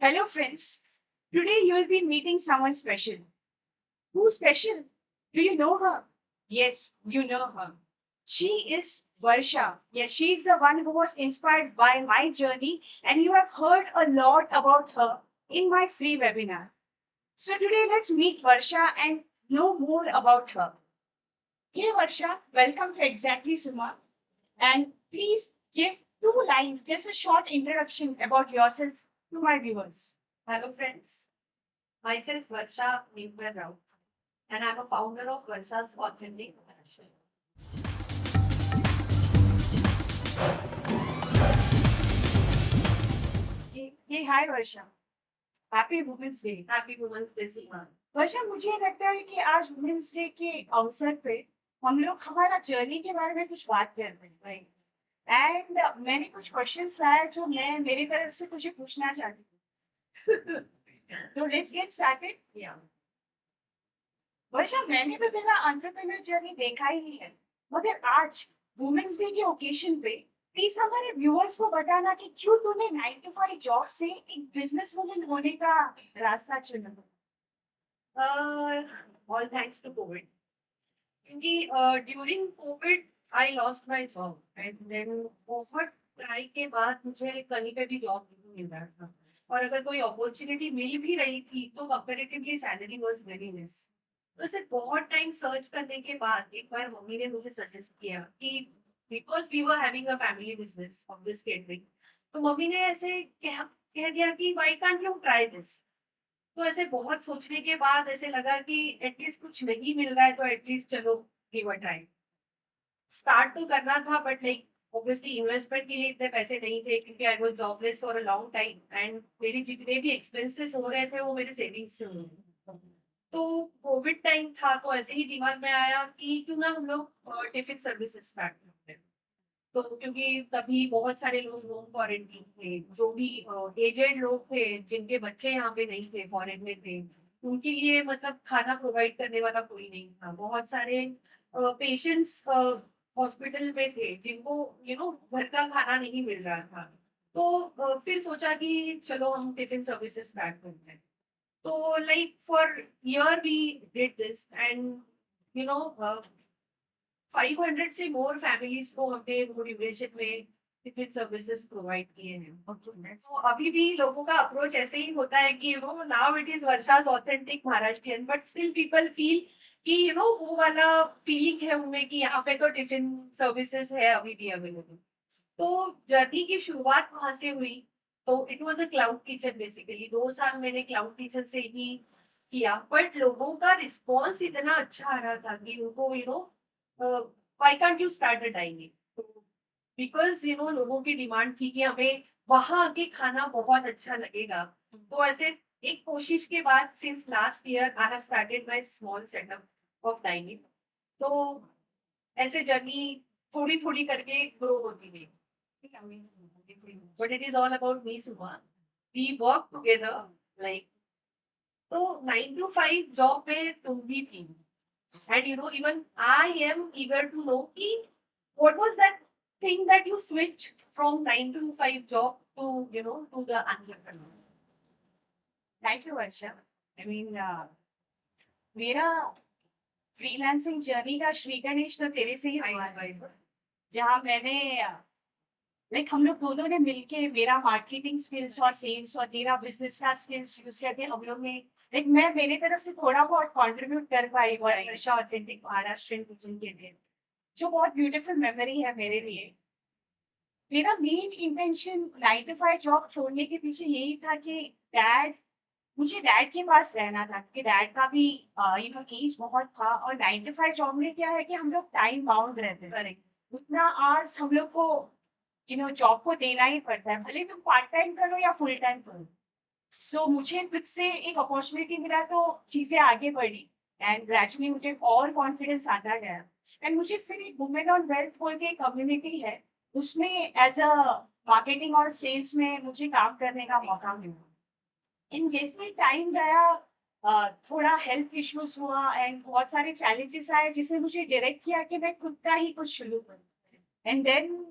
Hello, friends. Today you will be meeting someone special. Who's special? Do you know her? Yes, you know her. She is Varsha. Yes, she is the one who was inspired by my journey, and you have heard a lot about her in my free webinar. So today let's meet Varsha and know more about her. Hey Varsha, welcome to Exactly Suma. And please give 2 lines, just a short introduction about yourself to my viewers. Hello friends, myself Varsha Nimber Rao and I'm a founder of Varsha's Authentic Fashion. Hey, hi Varsha, happy women's day. Happy Women's Day Sima. Varsha, मुझे लगता है कि आज women's day के अवसर पे हम लोग हमारा जर्नी के बारे में कुछ बात कर रहे हैं एंड मैंने कुछ क्वेश्चंस लाया जो मैं मेरी तरफ से तुझे पूछना चाहती हूँ। तो लेट्स गेट स्टार्टेड। Yeah. वर्षा, मैंने तो तेरा एंटरप्रेन्योर जर्नी देखा ही है, मगर आज वुमेन्स डे के ओकेजन पे प्लीज हमारे व्यूअर्स को बताना कि क्यों तूने 9 to 5 जॉब से एक बिजनेस वुमन होने का रास्ता चुना। All thanks to COVID. क्योंकि during COVID I lost my job and then बहुत ट्राई के बाद मुझे कहीं पे भी जॉब नहीं मिल रहा था और अगर कोई अपॉर्चुनिटी मिल भी रही थी तो comparatively salary was very less. तो इसे बहुत टाइम सर्च करने के बाद एक बार मम्मी ने मुझे सजेस्ट किया कि because we were having a family business of this catering, तो मम्मी ने ऐसे कह दिया कि why can't you try this. तो ऐसे बहुत सोचने के बाद ऐसे लगा कि एटलीस्ट कुछ नहीं मिल रहा है तो एटलीस्ट चलो गिव अ ट्राई। स्टार्ट तो करना था बट लाइक ऑब्वियसली इन्वेस्टमेंट के लिए इतने पैसे नहीं थे क्योंकि I was jobless for a long time and मेरी जितने भी एक्सपेंसेस हो रहे थे वो मेरे सेविंग्स से हो रहे थे। तो कोविड टाइम था तो ऐसे ही दिमाग में आया कि क्यों ना हम लोग टिफिन सर्विसेज स्टार्ट करते हैं। तो क्योंकि तभी बहुत सारे लोग होम क्वारंटीन थे, जो भी एजेड लोग थे जिनके बच्चे यहाँ पे नहीं थे, फॉरेन में थे, उनके लिए मतलब खाना प्रोवाइड करने वाला कोई नहीं था। बहुत सारे पेशेंट्स हॉस्पिटल में थे जिनको घर का खाना नहीं मिल रहा था। तो फिर सोचा कि चलो हम टिफिन सर्विसेज स्टार्ट करते हैं। तो like for year we did this and you know 500 से मोर फैमिलीज को हमने वो ड्यूरेशन में टिफिन सर्विसेज प्रोवाइड किए हैं। तो अभी भी लोगों का अप्रोच ऐसे ही होता है कि now it is Varsha's authentic Maharashtrian but still people feel कि वो वाला फीलिंग है उनमें कि यहाँ पे तो टिफिन सर्विसेज है अभी भी अवेलेबल। तो जर्नी की शुरुआत वहां से हुई। तो it was a cloud kitchen basically 2 साल मैंने क्लाउड किचन से ही किया बट लोगों का रिस्पॉन्स इतना अच्छा आ रहा था कि उनको why can't you start a dining, because लोगों की डिमांड थी कि हमें वहां आके खाना बहुत अच्छा लगेगा। तो ऐसे एक कोशिश के बाद since last year I have started my small setup of dining. तो ऐसे जर्नी थोड़ी थोड़ी करके ग्रो होती गई। But it is all about me Suma, we work together like. तो 9 to 5 जॉब में तुम भी थी and even I am eager to know ki, what was that thing that you switched from 9 to 5 job to to the entrepreneur. Thank you Varsha. I mean मेरा freelancing journey का श्री गणेश तो तेरे से ही हुआ है, जहाँ मैंने लाइक हम लोग दोनों ने मिलके मेरा मार्केटिंग स्किल्स और सेल्स और तेरा बिजनेस का स्किल्स यूज करके हम लोग ने लाइक मैं मेरी तरफ से थोड़ा बहुत कंट्रीब्यूट कर पाई वर्षा ऑथेंटिक महाराष्ट्रियन किचन के लिए, जो बहुत ब्यूटीफुल मेमोरी है मेरे लिए। मेरा मेन इंटेंशन 9 to 5 जॉब छोड़ने के पीछे यही था कि डैड मुझे डैड के पास रहना था, क्योंकि डैड का भी एज बहुत था और 9 to 5 जॉब में क्या है कि हम लोग टाइम बाउंड रहते हैं। करेक्ट। उतना आवर्स हम लोग को जॉब को देना ही पड़ता है, भले तुम पार्ट टाइम करो या फुल टाइम करो। सो मुझे खुद से एक अपॉर्चुनिटी मिला तो चीज़ें आगे बढ़ी एंड ग्रेजुअली मुझे और कॉन्फिडेंस आता गया। एंड मुझे फिर एक वुमेन ऑन वेल्थ बोल के कम्युनिटी है, उसमें एज अ मार्केटिंग और सेल्स में मुझे काम करने का मौका मिला। एंड जैसे टाइम गया थोड़ा हेल्थ इश्यूज हुआ एंड बहुत सारे चैलेंजेस आए जिसने मुझे डायरेक्ट किया कि मैं खुद का ही कुछ शुरू करूँ। एंड देन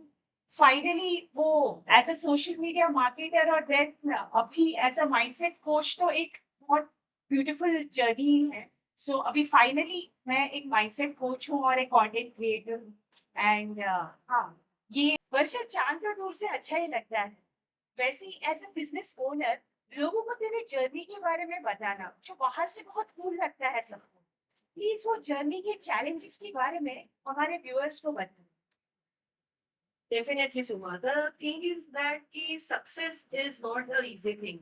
फाइनली वो as a social media marketer और देन अभी एज अ माइंडसेट कोच तो एक बहुत ब्यूटीफुल जर्नी है। सो अभी फाइनली मैं एक माइंडसेट कोच हूँ और एक कंटेंट क्रिएटर हूँ। एंड हाँ, ये वर्षा चांद तो दूर से अच्छा ही लगता है। वैसे ही एज अ बिजनेस ओनर लोगों को तेरे जर्नी के बारे में बताना जो बाहर से बहुत कूल लगता है सबको, प्लीज वो जर्नी के चैलेंजेस के बारे में हमारे व्यूअर्स को बताना। Definitely, Suma. The thing is that कि success is not a easy thing.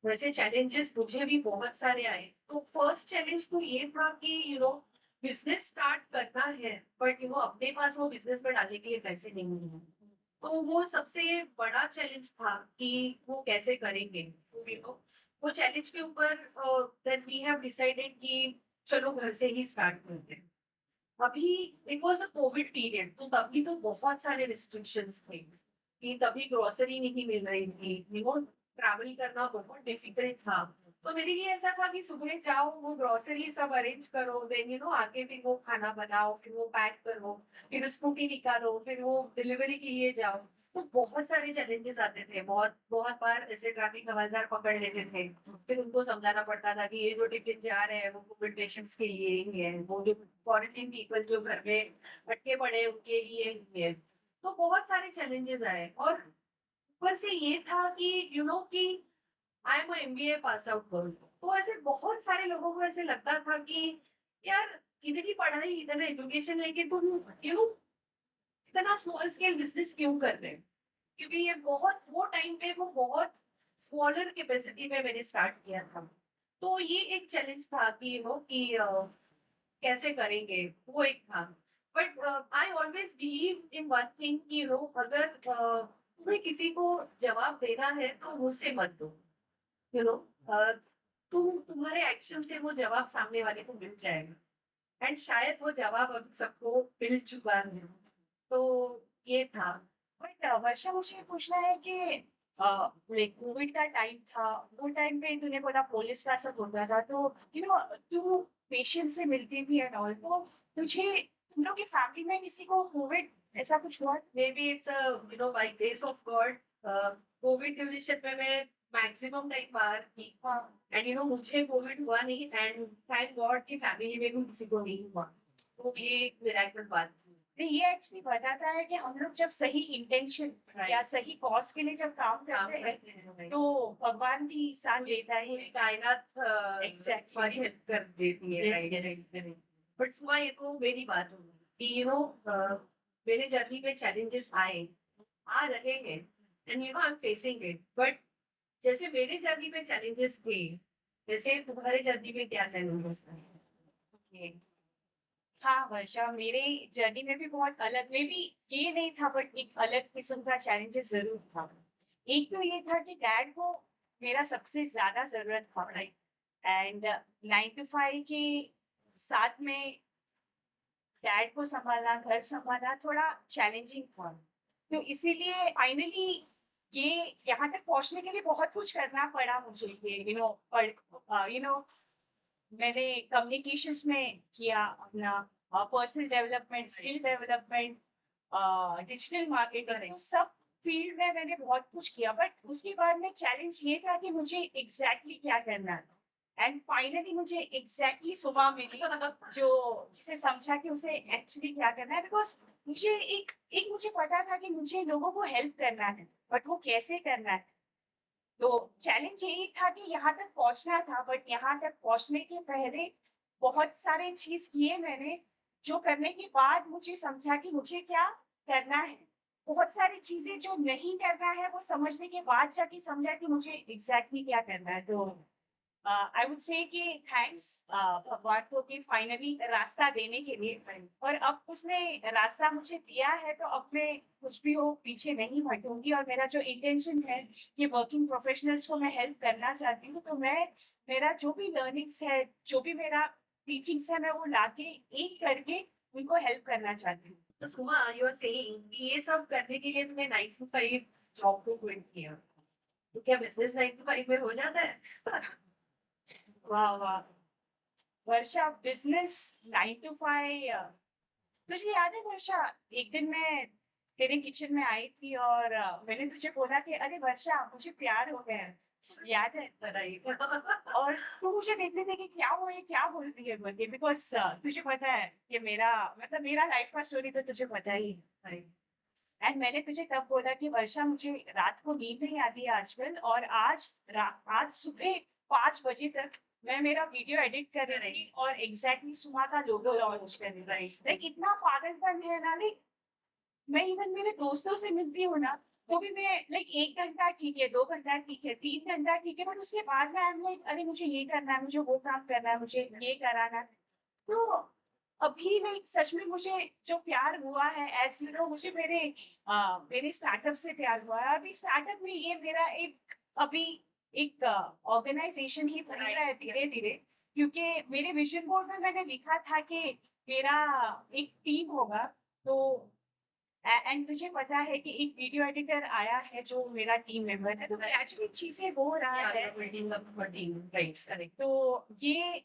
वैसे challenges मुझे भी बहुत सारे आए। तो फर्स्ट चैलेंज तो ये था कि बिजनेस स्टार्ट करना है, बट अपने पास वो बिजनेस में डालने के लिए पैसे नहीं है। तो वो सबसे बड़ा चैलेंज था कि वो कैसे करेंगे। तो वो चैलेंज के ऊपर देन वी हैव डिसाइडेड कि चलो घर से ही स्टार्ट करते हैं। अभी it was a Covid period, तो तभी तो बहुत सारे रिस्ट्रिक्शंस थे कि तभी ग्रोसरी नहीं मिल रही थी, ट्रैवल करना बहुत डिफिकल्ट था। तो मेरे लिए ऐसा था कि सुबह जाओ, वो ग्रोसरी सब अरेंज करो, देन आके फिर वो खाना बनाओ, फिर वो पैक करो, फिर स्कूटी निकालो, फिर वो डिलीवरी के लिए जाओ। तो बहुत सारे चैलेंजेस आते थे। बहुत बहुत बार ऐसे ट्रैफिक हवलदार पकड़ लेते थे। फिर उनको समझाना पड़ता था कि ये जो टिफिन जा रहे हैं वो कोविड पेशेंट्स के लिए ही है, वो जो क्वारंटीन पीपल जो घर में अटके पड़े हैं, उनके लिए ही है। तो बहुत सारे चैलेंजेस आए। और ऊपर से ये था कि कि I am MBA pass out girl. तो ऐसे बहुत सारे लोगों को ऐसे लगता था कि यार, इतनी पढ़ाई, इतना एजुकेशन लेके तुम इतना स्मॉल स्केल बिजनेस क्यों कर रहे हैं? क्योंकि ये बहुत वो टाइम पे वो बहुत स्मॉलर कैपेसिटी में मैंने स्टार्ट किया था। तो ये एक चैलेंज था कि कैसे करेंगे, वो एक था। But I always believe in one thing कि अगर तुम्हें किसी को जवाब देना है तो मुझसे मत दो। यू नो तुम्हारे एक्शन से वो जवाब सामने वाले को मिल जाएगा। एंड शायद वो जवाब अब सबको मिल चुका है। तो ये था। बट वर्षा मुझे ये पूछना है कि लाइक कोविड का टाइम था, वो टाइम पे तूने बोला पुलिस का सब होता था, तो तू पेशेंट से मिलती थी एंड ऑल, तो तुझे तुम लोग की फैमिली में किसी को कोविड ऐसा कुछ हुआ? Maybe it's a by grace of God, Covid duration में मैं मैक्सिमम टाइम बाहर थी। हाँ। एंड मुझे कोविड हुआ नहीं, एंड थैंक गॉड कि फैमिली में भी किसी को नहीं हुआ। तो ये एक मिरेकल बात थी। तो ये एक्चुअली बताता है कि हम लोग जब सही इंटेंशन या सही कॉज के लिए जब काम काम करते हैं करते हैं, तो भगवान भी साथ देता है। पूरी कायनात Exactly. हमारी हेल्प कर देती है। Yes, yes. बट सुबह ये तो मेरी बात होगी कि मेरे जर्नी में चैलेंजेस आए, आ रहे हैं, and I am facing it. But जैसे मेरे जर्नी में चैलेंजेस थे, वैसे तुम्हारे जर्नी में क्या चैलेंजेस थे? Okay. हाँ वर्षा, मेरे जर्नी में भी बहुत अलग में भी ये नहीं था, बट एक अलग किस्म का चैलेंजेस जरूर था। एक तो ये था कि डैड को मेरा सबसे ज्यादा जरूरत था, राइट, एंड 9 to 5 के साथ में डैड को संभालना, घर संभालना थोड़ा चैलेंजिंग था। तो इसीलिए फाइनली ये यहाँ तक पहुंचने के लिए बहुत कुछ करना पड़ा मुझे। ये मैंने कम्युनिकेशंस में किया अपना, personal development, skill development, digital marketing, सब फील्ड में मैंने बहुत कुछ किया। बट उसके बाद में चैलेंज ये था कि मुझे एग्जैक्टली क्या करना है। एंड फाइनली मुझे एग्जैक्टली सुबह मिली जो जिसे समझा कि उसे एक्चुअली क्या करना है। बिकॉज मुझे एक एक मुझे पता था कि मुझे लोगों को हेल्प करना है, बट वो कैसे करना है। तो चैलेंज यही था कि यहाँ तक पहुँचना था, बट यहाँ तक पहुँचने के पहले बहुत सारे चीज़ किए मैंने, जो करने के बाद मुझे समझा कि मुझे क्या करना है। बहुत सारी चीज़ें जो नहीं करना है, वो समझने के बाद जाके समझा कि मुझे एग्ज़ैक्टली क्या करना है। तो आई वुड से कि थैंक्स भगवान को कि फाइनली रास्ता देने के लिए। और अब उसने रास्ता मुझे दिया है, तो अब मैं कुछ भी हो पीछे नहीं हटूंगी। और मेरा जो इंटेंशन है कि वर्किंग प्रोफेशनल्स को मैं हेल्प करना चाहती हूँ, तो मैं मेरा जो भी लर्निंग्स है, जो भी मेरा टीचिंग्स है, मैं वो लाके एक करके उनको हेल्प करना चाहती हूँ। तो सुमा, यू आर सेइंग कि ये सब करने के लिए तुमने 9 to 5 जॉब को क्विट किया, तो क्या बिजनेस 9 to 5 में हो जाता है? वाह वाह वर्षा, बिजनेस 9 to 5, तुझे याद है वर्षा, एक दिन मैं तेरे किचन में आई थी और मैंने तुझे बोला कि अरे वर्षा मुझे प्यार हो गया है, याद है? राइट। और तू मुझे देखते थे कि क्या हुआ, ये क्या बोल रही है बोल के, बिकॉज तुझे पता है कि मेरा मतलब मेरा लाइफ का स्टोरी तो तुझे पता ही है। एंड मैंने तुझे तब बोला कि वर्षा मुझे रात को नींद नहीं आती है आजकल, और आज सुबह 5 बजे तक मैं मेरा वीडियो एडिट कर रही थी और एग्जैक्टली सुमा का लोगो लॉन्च कर रही थी। राइट। लाइक इतना पागलपन है ना, लाइक मैं इवन मेरे दोस्तों से मिलती हूँ ना, तो भी मैं लाइक 1 घंटा ठीक है, 2 घंटा ठीक है, 3 घंटा ठीक है, बट उसके बाद में आई एम लाइक अरे मुझे ये करना है, मुझे वो काम करना है, मुझे ये कराना है। तो अभी लाइक सच में मुझे जो प्यार हुआ है, एज यू नो, मुझे मेरे स्टार्टअप से प्यार हुआ है। अभी स्टार्टअप में ये मेरा एक अभी एक ऑर्गेनाइजेशन ही बन रहा है धीरे धीरे, क्योंकि मेरे विजन बोर्ड में मैंने लिखा था कि मेरा एक टीम होगा। तो एंड तुझे पता है कि एक वीडियो एडिटर आया है जो मेरा टीम मेंबर है, तो ग्रेजुअली चीजें हो रहा है। Building up team, right, correct. तो ये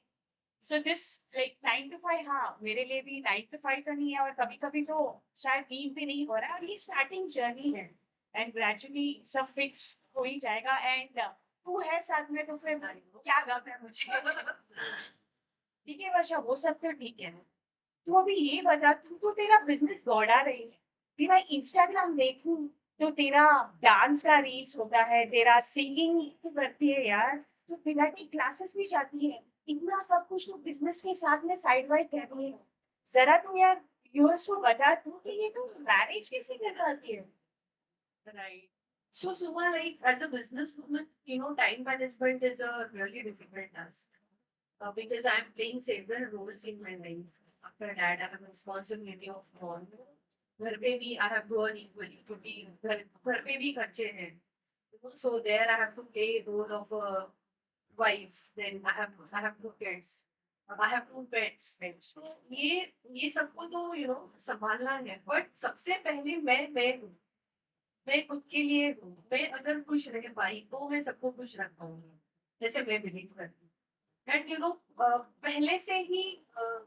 सो दिस लाइक 9 to 5, हाँ मेरे लिए भी 9 to 5 तो नहीं है, और कभी कभी तो शायद नींद भी नहीं हो रहा है, और ये स्टार्टिंग जर्नी है एंड ग्रेजुअली सब फिक्स हो ही जाएगा। एंड तू है साथ में तो फिर क्या गम है मुझे। ठीक है वर्षा, वो सब तो ठीक है। तू अभी ये बता, तू तो तेरा बिजनेस दौड़ा रही है, तेरा इंस्टाग्राम देखूं तो तेरा डांस का रील्स होता है, तेरा सिंगिंग तू करती है यार, तू पिलाटी क्लासेस भी जाती है, इतना सब कुछ तू बिजनेस के साथ में साइड बाय कर रही है। जरा तू यार व्यूअर्स को बता तू कि ये तू मैनेज कैसे कर पाती है। Right. So, Suma, like as a businesswoman, time management is a really difficult task because I'm playing several roles in my life. After that, I have a responsibility of mom. घर पे भी I have to earn equally क्योंकि घर पे भी खर्चे हैं. So there I have to play role of a wife. Then I have 2 kids. I have 2 pets. So ये सबको तो संभालना है. But सबसे पहले मैं हूँ. मैं खुद के लिए हूँ. मैं अगर खुश रह पाई तो मैं सबको खुश रख पाऊंगी, जैसे मैं बिलीव करती हूँ. एंड पहले से ही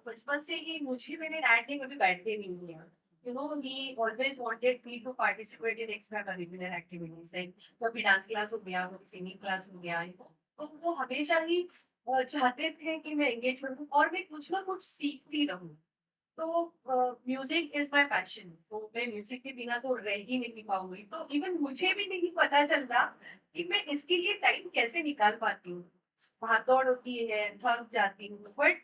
बचपन से ही मुझे मेरे डैड ने कभी बैठने नहीं दिया. He always wanted me to participate in extra curricular activities, like कभी डांस क्लास हो गया, कभी सिंगिंग क्लास हो गया. तो वो हमेशा ही चाहते थे कि मैं एंगेज हूँ और मैं कुछ ना कुछ सीखती रहूँ. तो म्यूजिक इज माय पैशन. तो मैं म्यूजिक के बिना तो रह ही नहीं पाऊंगी. तो इवन मुझे भी नहीं पता चलता कि मैं इसके लिए टाइम कैसे निकाल पाती हूँ. भाग दौड़ होती है, थक जाती हूँ, बट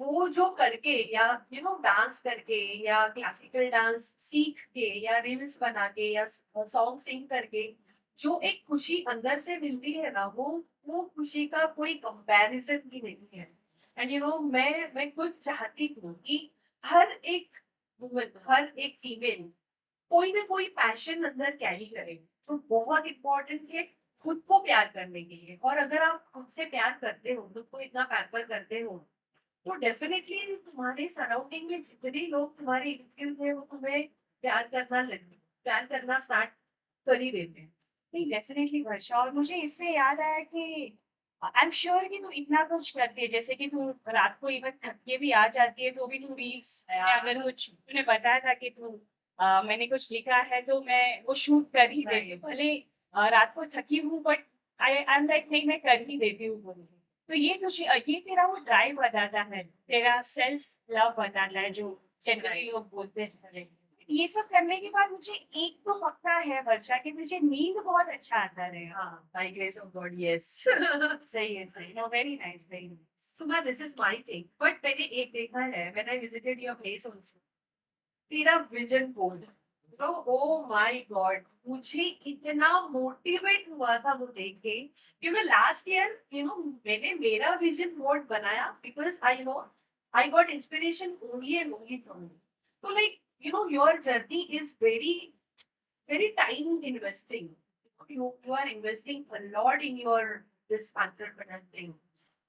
वो जो करके या डांस करके या क्लासिकल डांस सीख के या रील्स बना के या सॉन्ग सिंग करके जो एक खुशी अंदर से मिलती है ना, वो खुशी का कोई कंपैरिजन भी नहीं है. एंड मैं खुद चाहती हूँ कि हर एक वुमन, हर एक फीमेल कोई ना कोई पैशन अंदर कैरी करे. तो बहुत इम्पोर्टेंट है खुद को प्यार करने के लिए. और अगर आप खुद से प्यार करते हो, खुद को इतना पैम्पर करते हो, तो डेफिनेटली तुम्हारे सराउंडिंग में जितने लोग तुम्हारे इर्द गिर्द है वो तुम्हें प्यार करना स्टार्ट कर ही देते हैं. नहीं डेफिनेटली वर्षा, और मुझे इससे याद आया कि आई एम श्योर कि तू इतना कुछ करती है, जैसे कि तू रात को इवन थक के भी आ जाती है तो भी तू रील्स में अगर कुछ तूने बताया था कि तू मैंने कुछ लिखा है तो मैं वो शूट कर ही देती हूँ, भले रात को थकी हूँ, बट आई एम लाइक नहीं, मैं कर ही देती हूँ बोल के। तो ये तुझे ये तेरा वो ड्राइव बताता है, तेरा सेल्फ लव बताता है जो जनरली लोग बोलते हैं। ये सब करने के बाद मुझे एक तो पक्का है वर्षा कि तुझे नींद बहुत अच्छा आता रहेगा। हाँ, by grace of God, yes. सही है, सही है, very nice, very nice. So, this is my thing. But मैंने एक देखा है, when I visited your place also, तेरा विजन बोर्ड, तो ओ माय गॉड, मुझे इतना मोटिवेट हुआ था वो देख के. लास्ट ईयर मैंने मेरा विजन बोर्ड बनाया because I got inspiration only and only from you. तो like your journey is very very time investing. you are investing a lot in your this entrepreneur thing.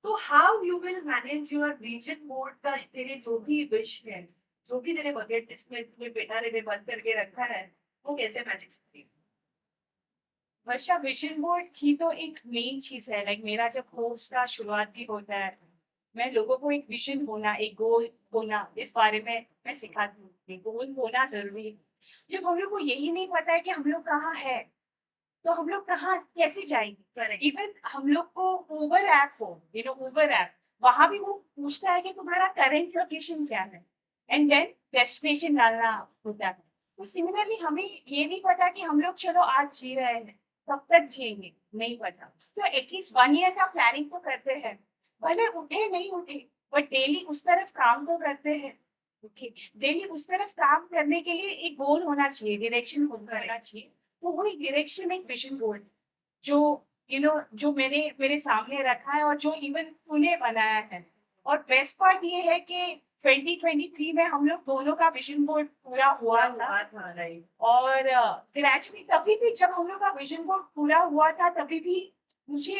तो how you will manage your vision board का, तेरे जो भी wish है, जो भी तेरे बकेट लिस्ट में तुम्हें बेटा रे में बंद करके रखा है, वो कैसे मैनेज करती है? वर्षा, विजन बोर्ड की तो एक मेन चीज है, लाइक मेरा जब पोस्ट का शुरुआत भी होता है, मैं लोगों को एक विजन होना, एक गोल होना, इस बारे में मैं सिखाती हूँ कि गोल होना जरूरी है, जब हम लोग को यही नहीं पता है कि हम लोग कहाँ है, तो हम लोग कहाँ कैसे जाएंगे? करेक्ट। इवन हम लोग को उबर ऐप हो, उबर ऐप, वहां भी वो पूछता है कि तुम्हारा करंट लोकेशन क्या है, एंड देन डेस्टिनेशन डालना होता है। तो सिमिलरली हमें ये नहीं पता कि हम लोग चलो आज जी रहे हैं, कब तक जिएंगे नहीं पता। तो एटलीस्ट 1 ईयर का प्लानिंग तो करते हैं, भले उठे नहीं उठे, बट डेली उस तरफ काम तो करते हैं। ओके, डेली उस तरफ काम करने के लिए एक गोल होना चाहिए, डायरेक्शन होना चाहिए। तो वही डायरेक्शन एक विजन बोर्ड जो जो मैंने मेरे सामने रखा है, और जो इवन तूने बनाया है। और बेस्ट पार्ट ये है कि 2023 में हम लोग दोनों का विजन बोर्ड पूरा हुआ था। राइट। और ग्रेजुअली तभी भी जब हम लोग का विजन बोर्ड पूरा हुआ था, तभी भी मुझे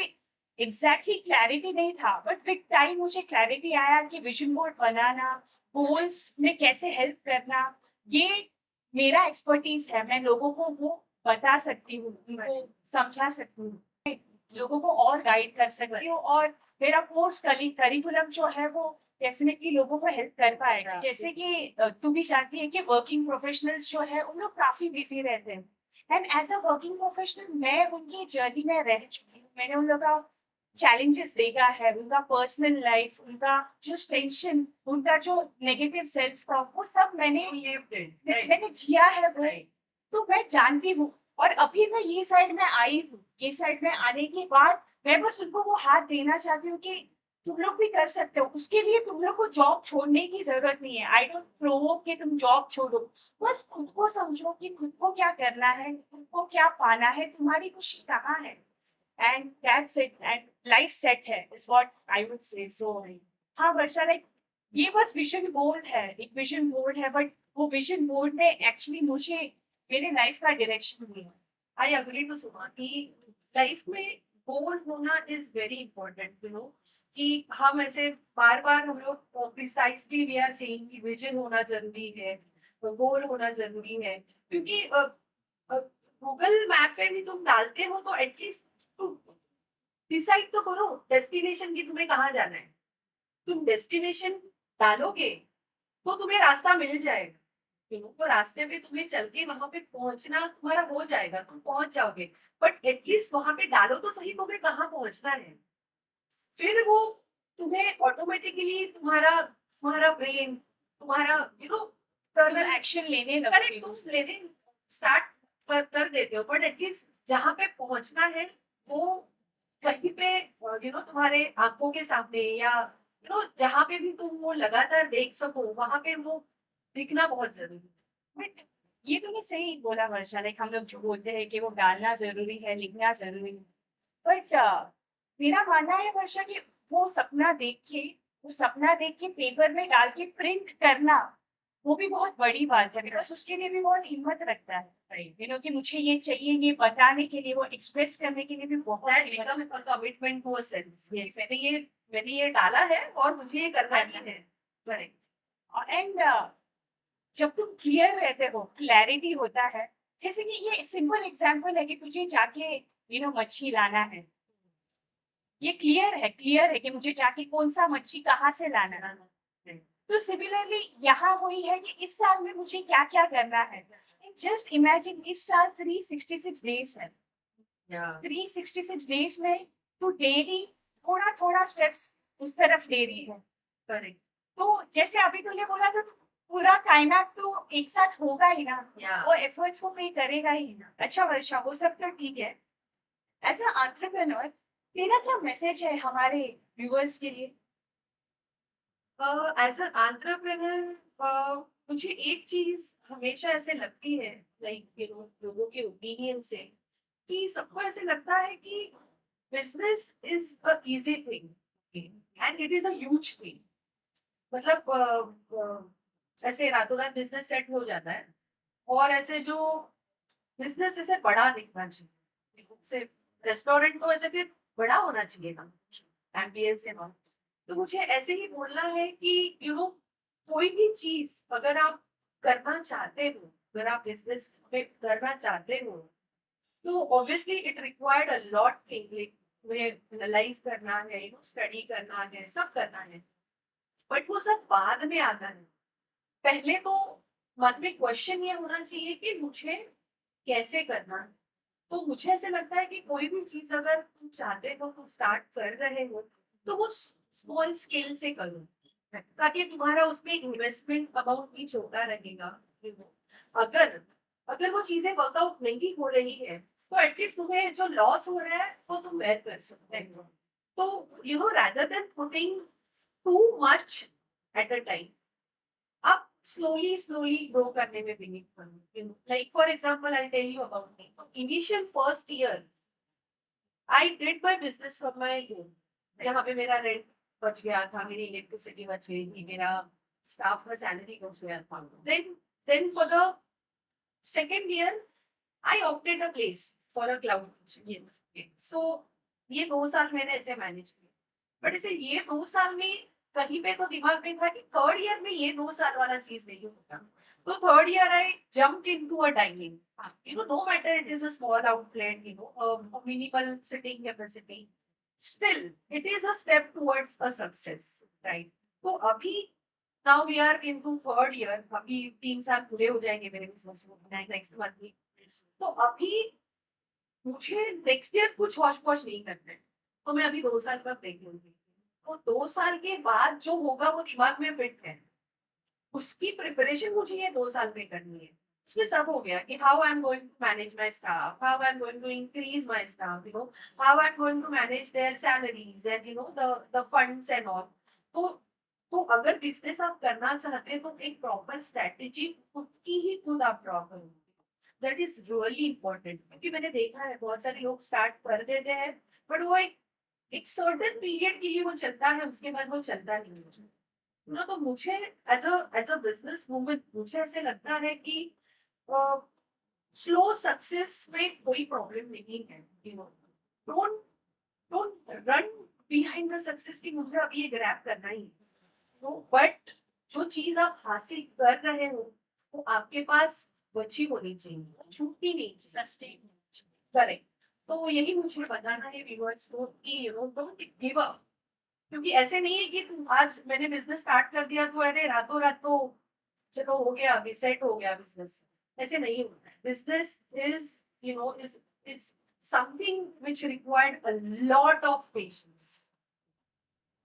एग्जैक्टली क्लैरिटी नहीं था, बट विद टाइम मुझे क्लैरिटी आया कि विजन बोर्ड बनाना, गोल्स में कैसे हेल्प करना, ये मेरा एक्सपर्टीज है। मैं लोगों को वो बता सकती हूँ, उनको समझा सकती हूँ, लोगों को और गाइड कर सकती हूँ। और मेरा कोर्स करिकुलम जो है वो डेफिनेटली लोगों को हेल्प कर पाएगा। जैसे कि तू भी जानती है कि वर्किंग प्रोफेशनल्स जो है उन लोग काफी बिजी रहते हैं, and as a working professional मैं उनकी जर्नी में रह चुकी हूँ। मैंने उन लोग का चैलेंजेस देखा है, उनका पर्सनल लाइफ, उनका जो टेंशन, उनका जो नेगेटिव सेल्फ टॉक, वो सब मैंने जिया है वो। तो मैं जानती हूँ। और अभी मैं ये साइड में आई हूँ, ये साइड में आने के बाद मैं बस उनको वो हाथ देना चाहती हूँ कि तुम लोग भी कर सकते हो। उसके लिए तुम लोग को जॉब छोड़ने की जरूरत नहीं है। आई डोंट प्रोवोक कि तुम जॉब छोड़ो, बस खुद को समझो कि खुद को क्या करना है, खुद को क्या पाना है, तुम्हारी खुशी कहाँ है, and that's it, and life set है is what I would say. So हाँ वर्षा, लाइक ये बस विजन बोर्ड है, एक विजन बोर्ड है, बट वो विजन बोर्ड ने एक्चुअली मुझे मेरे लाइफ का डायरेक्शन दिया। आई अग्री टू सुमा कि लाइफ में गोल होना इज वेरी इंपॉर्टेंट, कि हम ऐसे बार बार हम लोग प्रिसाइसली वी आर सेइंग कि विजन होना जरूरी है, गोल होना जरूरी है, क्योंकि गूगल मैप पे भी तुम डालते हो तो एटलीस्ट तुम डिसाइड तो करो डेस्टिनेशन की, तुम्हें कहाँ जाना है। तुम डेस्टिनेशन डालोगे तो तुम्हें रास्ता मिल जाएगा, तो रास्ते पे तुम्हें चल के वहां पे पहुंचना तुम्हारा हो जाएगा, तुम पहुंच जाओगे। बट एटलीस्ट वहां पे डालो तो सही तुम्हें कहाँ पहुंचना है। फिर वो तुम्हें ऑटोमेटिकली तुम्हारा तुम्हारा ब्रेन तुम्हारा तुम टर्नल एक्शन लेने लगते करेक्ट हो। तुम लेने स्टार्ट कर देते हो। बट एटलीस्ट जहाँ पे पहुंचना है वो वहीं पे तुम्हारे आंखों के सामने, या जहाँ पे भी तुम वो लगातार देख सको वहां पे वो दिखना बहुत जरूरी है। बट ये तूने सही बोला वर्षा, लाइक हम लोग जो बोलते हैं कि वो डालना जरूरी है, लिखना जरूरी है, बट मेरा मानना है वर्षा कि वो सपना देख के, वो सपना देख के पेपर में डाल के प्रिंट करना, वो भी बहुत बड़ी बात है। बिकॉज उसके लिए भी बहुत हिम्मत रखता है, कि मुझे ये चाहिए, ये बताने के लिए, वो एक्सप्रेस करने के लिए भी बहुत दैट हिम्मत। Become a commitment to a self. मैंने ये डाला है और मुझे ये करना ही है। करेक्ट। एंड जब तुम क्लियर रहते हो, क्लैरिटी होता है, जैसे कि ये सिंपल एग्जांपल है कि तुझे जाके मच्छी लाना है, ये क्लियर है कि मुझे जाके कौन सा मच्छी कहाँ से लाना है। तो सिमिलरली यहाँ वही है कि इस साल में मुझे क्या क्या करना है। जस्ट इमेजिन, इस साल 366 डेज है। 366 डेज में तू डेली थोड़ा थोड़ा स्टेप्स उस तरफ ले रही है। करेक्ट। तो जैसे अभी तूने बोला तो पूरा कायनात तो एक साथ होगा ही ना, Yeah. वो एफर्ट्स को पे करेगा ही ना। अच्छा वर्षा, वो सब तो ठीक है। एज अ एंटरप्रेन्योर, तेरा क्या मैसेज है हमारे व्यूअर्स के लिए? एज अ एंटरप्रेन्योर मुझे एक चीज हमेशा ऐसे लगती है, लाइक लोगों के ओपिनियन से, कि सबको ऐसे लगता है कि business is a easy thing and it is a huge thing. मतलब ऐसे रातों रात बिजनेस सेट हो जाता है, और ऐसे जो बिजनेस ऐसे बड़ा दिखना चाहिए, जैसे रेस्टोरेंट तो ऐसे फिर बड़ा होना चाहिए ना, एम्बियंस है। तो मुझे ऐसे ही बोलना है कि कोई भी चीज अगर आप करना चाहते हो, अगर आप बिजनेस में करना चाहते हो, तो obviously it required a lot thing, like तुम्हें एनालाइज करना है, स्टडी करना है, सब करना है। बट वो सब बाद में आता है। पहले तो मन में क्वेश्चन ये होना चाहिए कि मुझे कैसे करना है। तो मुझे ऐसे लगता है कि कोई भी चीज अगर तुम चाहते हो, तुम स्टार्ट कर रहे हो, तो वो स्मॉल स्केल से करो, ताकि तुम्हारा उसमें इन्वेस्टमेंट अमाउंट भी छोटा रहेगा। अगर अगर वो चीजें वर्कआउट नहीं हो रही है, तो एटलीस्ट तुम्हें जो लॉस हो रहा है वो तुम बेयर कर सकते हो। तो rather than putting too much at a time, आप स्लोली स्लोली ग्रो करने में बिलीव करो। Like for example I tell you about me. तो initial first year I did my business from my home, जहाँ पे मेरा रेंट बच गया था, मेरी इलेक्ट्रिसिटी बच गई थी, मेरा स्टाफ का सैलरी बच गया था। Then for the second year I opted a place for a cloud kitchen. So ये 2 साल मैंने ऐसे मैनेज किया। बट ऐसे ये 2 साल में कहीं पे तो दिमाग में था कि थर्ड ईयर में ये 2 साल वाला चीज नहीं होता। तो third year I jumped into a dining. No matter it is a small outlet, a minimal sitting capacity, still it is a step towards a success, right? तो अभी now we are into third year, अभी 3 साल पूरे हो जाएंगे मेरे business को next month में। तो अभी मुझे नेक्स्ट ईयर कुछ हौश पौश नहीं करना है। तो मैं अभी 2 साल का ब्रेक लूंगी। तो 2 साल के बाद जो होगा वो दिमाग में फिट है, उसकी प्रिपरेशन मुझे ये 2 साल में करनी है। उसमें सब हो गया कि how I am going to manage my staff, how I am going to increase my staff, how I am going to manage their salaries and the funds and all. तो तो अगर बिजनेस आप करना चाहते हैं तो एक प्रॉपर स्ट्रेटेजी खुद की ही खुद आप ड्रॉ करो। दैट इज रियली इम्पोर्टेंट, क्योंकि मैंने देखा है बहुत सारे लोग स्टार्ट कर देते हैं, बट वो एक सर्टेन पीरियड के लिए वो चलता है, उसके बाद वो चलता नहीं है। तो मुझे एज अ बिजनेस वूमन मुझे ऐसे लगता है कि स्लो सक्सेस में कोई प्रॉब्लम नहीं है। Don't don't run behind the success कि मुझे अभी ये ग्रैब करना ही है। बट जो चीज आप हासिल कर रहे हो वो आपके पास बची होनी चाहिए, वो छूटनी नहीं चाहिए। सस्टेन। करेक्ट। तो यही मुझे बताना है व्यूअर्स को कि डोंट गिव अप। क्योंकि ऐसे नहीं है कि तुम आज मैंने बिजनेस स्टार्ट कर दिया तो अरे रातों रात तो चलो हो गया, अभी सेट हो गया बिजनेस। ऐसे नहीं होता है। Business is is something which required a lot of patience.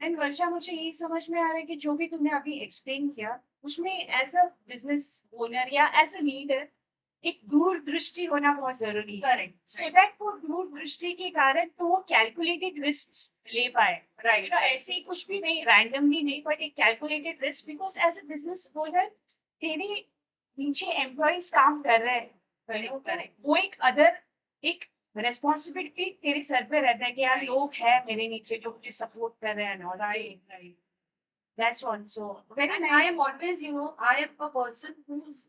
And Varsha, मुझे यही समझ में आ रहा है कि जो भी तुमने अभी एक्सप्लेन किया उसमें एज अ बिजनेस ओनर या एज अ लीडर एक दूरदृष्टि होना बहुत जरूरी है, करेक्ट। सो दैट वो दूरदृष्टि के कारण तो वो कैलकुलेटेड रिस्क ले पाए। राइट। ऐसे ही कुछ भी नहीं, रैंडमली नहीं, बट एक calculated risk, because as a business owner तेरे नीचे एम्प्लॉयज काम कर रहे हैं, करेक्ट। वो एक अदर एक रेस्पॉन्सिबिलिटी तेरे सर पे रहता है कि यार लोग हैं मेरे नीचे जो मुझे सपोर्ट कर रहे हैं। Right. That's also very And I nice. am always, I am a person who's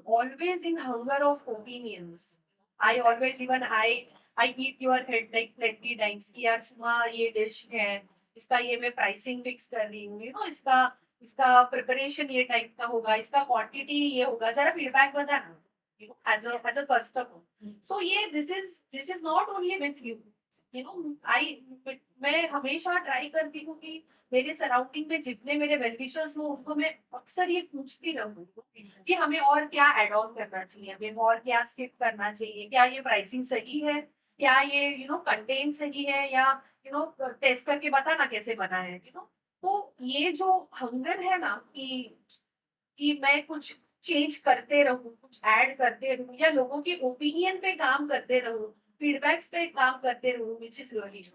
always in hunger of opinions. I always even I eat your head like plenty times कि यार सुमा ये डिश है, इसका ये मैं प्राइसिंग फिक्स कर रही हूँ, इसका इसका प्रिपरेशन ये टाइप का होगा, इसका क्वांटिटी ये होगा, जरा फीडबैक बता ना, एज अ कस्टमर। सो ये this is not only with you I मैं हमेशा ट्राई करती हूँ कि मेरे सराउंडिंग में जितने मेरे वेलविशर्स हो उनको मैं अक्सर ये पूछती रहूँ कि हमें और क्या एड ऑन करना चाहिए, हमें और क्या स्किप करना चाहिए, क्या ये प्राइसिंग सही है, क्या ये कंटेंट सही है, या टेस्ट करके बता ना कैसे बना है। तो ये जो हंगर है ना कि मैं कुछ चेंज करते रहूं, कुछ ऐड करते रहूं, या लोगों के ओपिनियन पे काम करते रहूं, फीडबैक्स पे काम करते रहूं, विच इज रियली।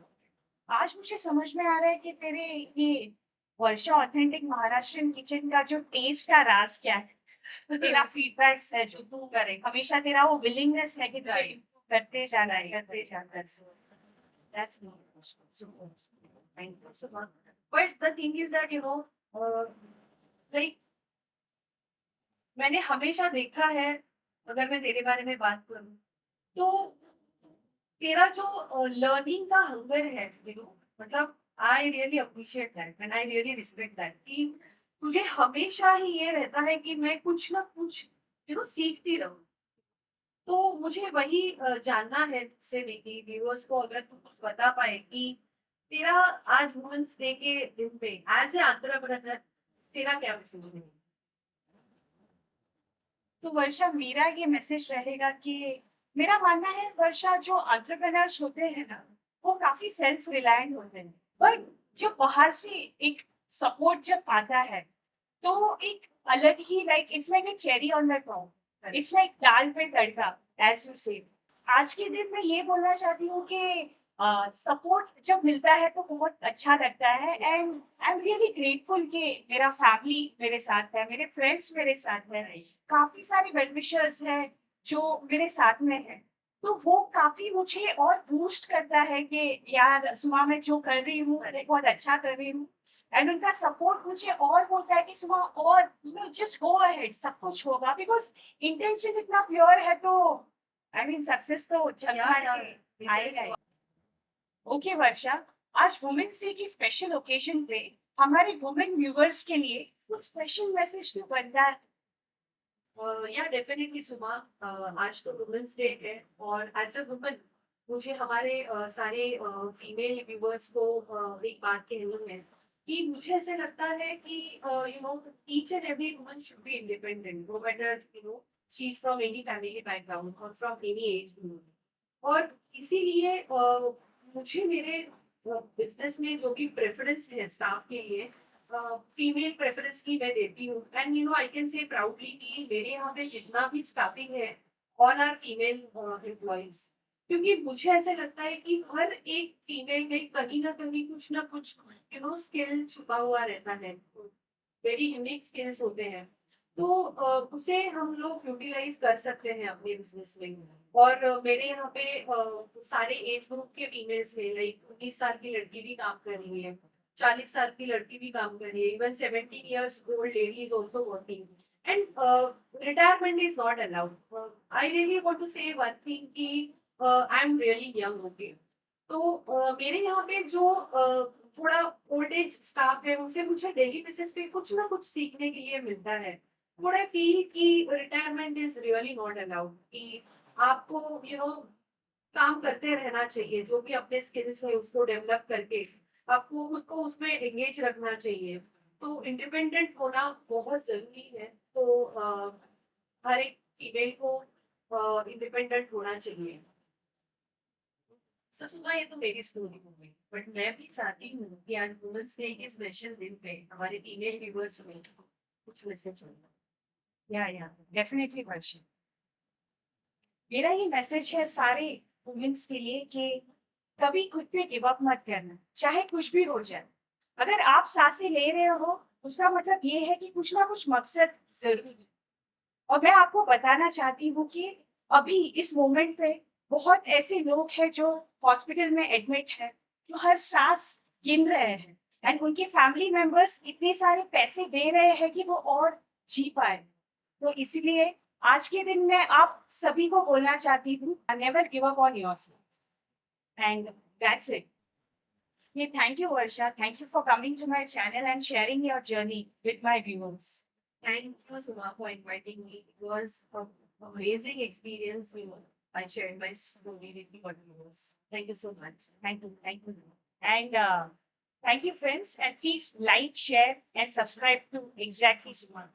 आज मुझे समझ में आ रहा है कि तेरे ये वर्षा ऑथेंटिक महाराष्ट्रियन किचन का जो टेस्ट का राज क्या है। तो तेरा फीडबैक्स है जो तू करेक्ट। हमेशा, तेरा वो विलिंगनेस है कि तुझे Right. improve करते जाना है, करते जाना है। That's thank you so much. But the thing is that like मैंने हमेशा देखा है, अगर मैं तेरे बारे में बात करूं तो तेरा जो लर्निंग का हंगर है, मतलब I really appreciate that and I really respect that कि तुझे हमेशा ही ये रहता है कि मैं कुछ ना कुछ सीखती रहूं। तो मुझे वही जानना है तुझसे मेरी व्यूअर्स को, अगर तू कुछ बता पाए कि तेरा आज वुमेन्स डे के दिन पे एज ए एंटरप्रेन्योर तेरा क्या मैसेज है। तो वर्षा मेरा ये मैसेज रहेगा कि मेरा मानना है वर्षा जो एंटरप्रेन्योर्स होते हैं ना वो काफी सेल्फ रिलायंट होते हैं, बट जब बाहर से एक सपोर्ट जब आता है तो एक अलग ही like it's like a cherry on the top, it's like दाल पे तड़का एज यू से। आज के दिन मैं ये बोलना चाहती हूँ कि सपोर्ट जब मिलता है तो बहुत अच्छा लगता है, and I am really grateful कि मेरा फैमिली मेरे साथ है, मेरे फ्रेंड्स मेरे साथ है, काफी सारे वेल विशर्स हैं जो मेरे साथ में है। तो वो काफी मुझे और बूस्ट करता है कि यार सुबह मैं जो कर रही हूँ वो बहुत अच्छा कर रही हूँ, एंड उनका सपोर्ट मुझे और बोलता है कि सुबह और जस्ट गो अहेड, सब कुछ होगा, बिकॉज इंटेंशन इतना प्योर है तो आई मीन सक्सेस तो चलना आएगा ही। ओके वर्षा, आज वुमेन्स डे की स्पेशल ओकेजन पे हमारे वुमेन व्यूअर्स के लिए कुछ स्पेशल मैसेज तो बनता है। या डेफिनेटली सुमा, आज तो वुमेन्स डे है और एज अ वुमन मुझे हमारे सारे फीमेल व्यूवर्स को एक बात कहनी है कि मुझे ऐसे लगता है कि you know each and every woman should be independent, no matter you know she is from any family background और फ्रॉम एनी एज ग्रुप। और इसीलिए मुझे मेरे बिजनेस में जो भी प्रेफरेंस है स्टाफ के लिए, फीमेल प्रेफरेंस की मैं देती हूँ। And you no I can say proudly कि मेरे यहाँ पे जितना भी स्टाफिंग है ऑल आर फीमेल एम्प्लॉयज, क्योंकि मुझे ऐसे लगता है कि हर एक फीमेल में कहीं ना कुछ यू नो स्किल छुपा हुआ रहता है, वेरी यूनिक स्किल्स होते हैं। तो उसे हम लोग यूटिलाइज कर सकते हैं अपने बिजनेस में। और मेरे यहाँ पे सारे एज ग्रुप के फीमेल्स हैं, लाइक 19 साल की लड़की भी काम कर रही है, 40 साल की लड़की भी काम कर रही है, even 17 years old lady is also working, and retirement is not allowed. I really want to say one thing कि I am really young, okay? तो मेरे यहाँ पे जो थोड़ा ओल्ड एज स्टाफ है उनसे मुझे डेली बेसिस पे कुछ ना कुछ सीखने के लिए मिलता है। व्हाट आई फील कि retirement is really not allowed, कि आपको यू नो काम करते रहना चाहिए, जो भी अपने स्किल्स है उसको डेवलप करके आपको खुद को उसमें एंगेज रखना चाहिए। तो इंडिपेंडेंट होना बहुत जरूरी है। तो हर एक फीमेल को इंडिपेंडेंट होना चाहिए। ससुमा, ये तो मेरी स्टोरी हो गई, बट मैं भी चाहती हूँ कि आज वुमेन्स डे के स्पेशल दिन पे हमारे फीमेल व्यूअर्स में कुछ मैसेज हो। या डेफिनेटली वर्षा, मेरा ये मैसेज है सारे वुमेन्स के लिए कि कभी खुद पे गिव अप मत करना, चाहे कुछ भी हो जाए। अगर आप सांसें ले रहे हो उसका मतलब ये है कि कुछ ना कुछ मकसद जरूर है। और मैं आपको बताना चाहती हूँ कि अभी इस मोमेंट पे बहुत ऐसे लोग हैं जो हॉस्पिटल में एडमिट है, जो हर सांस गिन रहे हैं, एंड उनके फैमिली मेंबर्स इतने सारे पैसे दे रहे हैं कि वो और जी पाए। तो इसीलिए आज के दिन मैं आप सभी को बोलना चाहती हूँ, never give up on yourself, and that's it. Yeah, thank you, Varsha. Thank you for coming to my channel and sharing your journey with my viewers. Thank you, Suma, for inviting me. It was an amazing experience. You know, I shared my story with your viewers. Thank you so much. Thank you. Thank you. And thank you, friends. And please like, share, and subscribe to Exactly Suma.